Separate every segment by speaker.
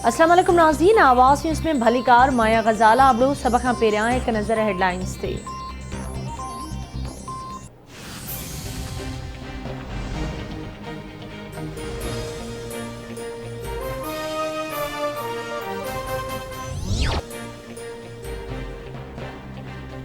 Speaker 1: अस्सलाम वालेकुम नाज़रीन, आवाज़ न्यूज़ में भलीकार माया गज़ाला आबड़ो सब खां पहिरियां हिकु नज़र हेडलाइंस ते।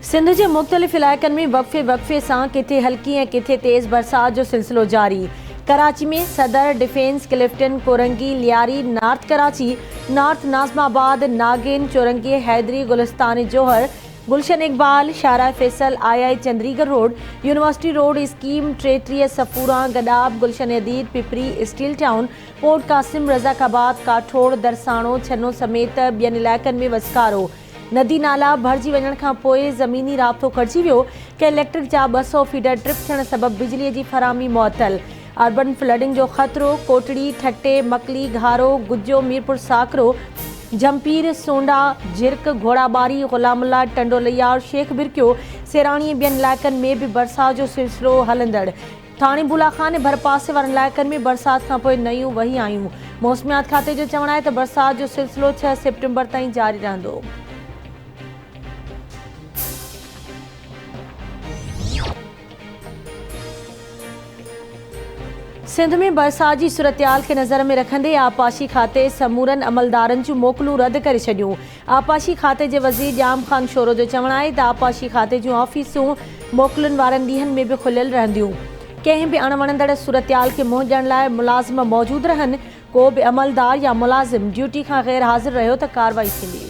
Speaker 1: सिंध के मुख़्तलिफ़ इलाइक़नि में वक़्फ़े सां किथे हल्की ऐं किथे तेज़ बरसात जो सिलसिलो जारी। कराची में Saddar, Defence, Clifton, Korangi, Lyari, North Karachi, North Nazimabad, Nagan, Chowrangi, Hyderi, Gulistan Johar, Gulshan Iqbal, Shahrah Faisal, I Chundrigar Road, University Road, Scheme 33 Safoora, Gadap, Gulshan Hadeed, Pipri, Steel Town, Port Qasim, Razzakabad, Kathore, Darsano, Channo समेत ॿियनि इलाइक़नि में वसकारो। नदी नाला भरिजी वञण खां पोइ ज़मीनी राब्तो कटिजी वियो। कंहिं इलेक्ट्रिक जा 200 फीडर ट्रिप थियण सबबि बिजलीअ जी फराहमी मुअतल। अर्बन फ्लडिंग जो ख़तरो। कोटड़ी, ठट्टे, मकली, घारो, गुज्जो, मीरपुर साकरो, जमपीर, सोंडा, झिरक, घोड़ाबारी, गुलामुल्ला, टंडोलिया और शेख बिरकियो, सेराणी ॿियनि इलाइक़नि में भी बरसात जो सिलसिलो हलंदड़। थाणे बुलाखान ऐं भरपासे वारनि इलाइक़नि में बरसात खां पोइ नयूं वही आयूं। मौसमियात खाते जो चवणु आहे त बरसात जो सिलसिलो 6 सेप्टेम्बर ताईं जारी रहंदो। सिंध में बरसात की सूरतयाल के नज़र में रखंदे आबपाशी खाते समूरन अमलदारन जूं मोकलूं रद्द करे छॾियूं। आबपाशी खाते के वज़ीर जाम खान शोरो जो चवणु आहे त आबपाशी खाते जूं ऑफिसूं मोकलुनि वारनि ॾींहनि में भी खुलियल रहंदियूं। कंहिं भी अणवणंदड़ सूरतयाल के मुंहुं ॾियण लाइ मुलाज़िम मौजूद रहनि। को भी अमलदार या मुलाज़िम ड्यूटी खां गैर हाज़िर रहियो त कार्रवाई थींदी।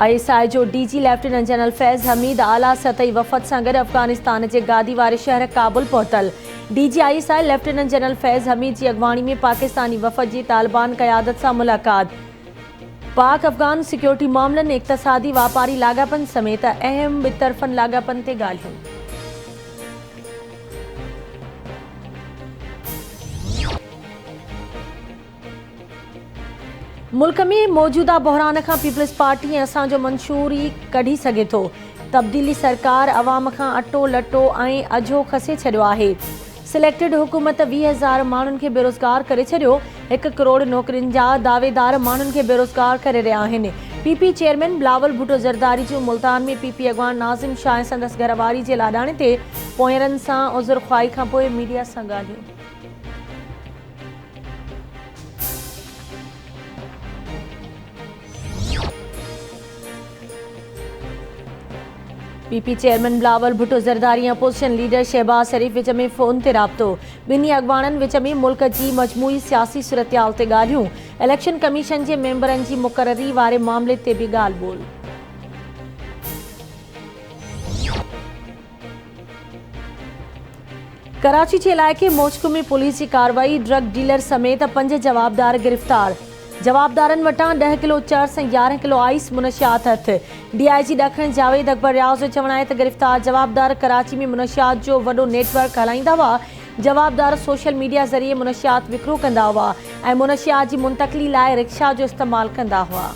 Speaker 1: ISI जो DG lieutenant general Faiz Hamid आला सतही वफ़द सां गॾु अफ़गानिस्तान के गादी वारे शहर काबुल पहुतल। DG ISI lieutenant general Faiz Hameed की अगवानी में पाकिस्तानी वफ़द की तालिबान क़यादत सां मुलाक़ात। पाक अफ़गान सिक्योरिटी मामलनि, इक़्तिसादी वापारी लाॻापन समेत अहम ॿितरफ़नि लाॻापन ते ॻाल्हियूं। मुल्क में मौजूदा बहरान खां पीपल्स पार्टी ऐं असांजो मंशूर ई कढी सघे थो। तब्दीली सरकार अवाम खां अटो लटो ऐं अझो खसे छॾियो आहे। सिलेक्टेड हुकूमत 20,000 माण्हुनि खे बेरोज़गार करे छॾियो। 1 करोड़ नौकरियुनि जा दावेदार माण्हुनि खे बेरोज़गार करे रहिया आहिनि। PP चेयरमैन बिलावल भुट्टो ज़रदारी जो मुल्तान में PP अॻवान नाज़िम शाह ऐं संदसि घरवारी जे लाॾाणे ते पोयरनि सां उज़ुर ख़्वाही खां पोइ मीडिया सां ॻाल्हियूं। PP chairman Bilawal Bhutto Zardari opposition leader Shahbaz Sharif विच में फ़ोन ते राब्तो। ॿिन्ही अॻवाननि विच में मुल्क की मजमूई सियासी सूरतयाल ते ॻाल्हियूं। इलेक्शन कमीशन के मेंबरनि की मुक़ररी वारे मामले ते भी ॻाल्हि ॿोल। कराची के इलाइक़े मोचकू में पुलिस की कार्रवाई। ड्रग डीलर समेत 5 जवाबदार गिरफ्तार। जवाबदारनि वटां 10 किलो चर्स ऐं 11 किलो आइस मुनशियात हथ। DIG ॾखण जावेद अकबर रियाज़ जो चवणु आहे त गिरफ़्तार जवाबदार कराची में मुनशियात जो वॾो नेटवर्क हलाईंदा हुआ। जवाबदार सोशल मीडिया ज़रिए मुनशियात विकिरो कंदा हुआ ऐं मुनशियात जी मुंतक़िली लाइ रिक्शा जो इस्तेमालु कंदा हुआ।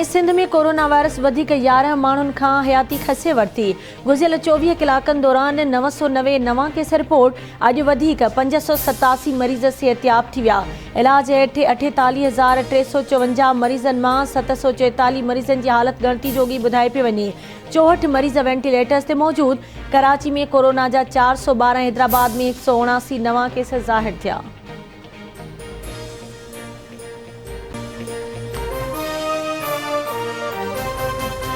Speaker 1: सिंध में कोरोना वायरस वधिक 11 माण्हुनि खां हयाती खसे वरिती। गुज़िरियल 24 कलाकनि दौरान 990 नवां केस रिपोर्ट। अॼु वधीक 587 मरीज़ सिहतयाब थी विया। इलाज हेठि 48,354 मरीज़नि मां 744 मरीज़नि जी हालत ॻणती जोगी ॿुधाई पई वञे। 64 मरीज़ वेंटिलेटर्स ते मौजूद। कराची में कोरोना जा 412, हैदराबाद में 179 नवां केस ज़ाहिर थिया।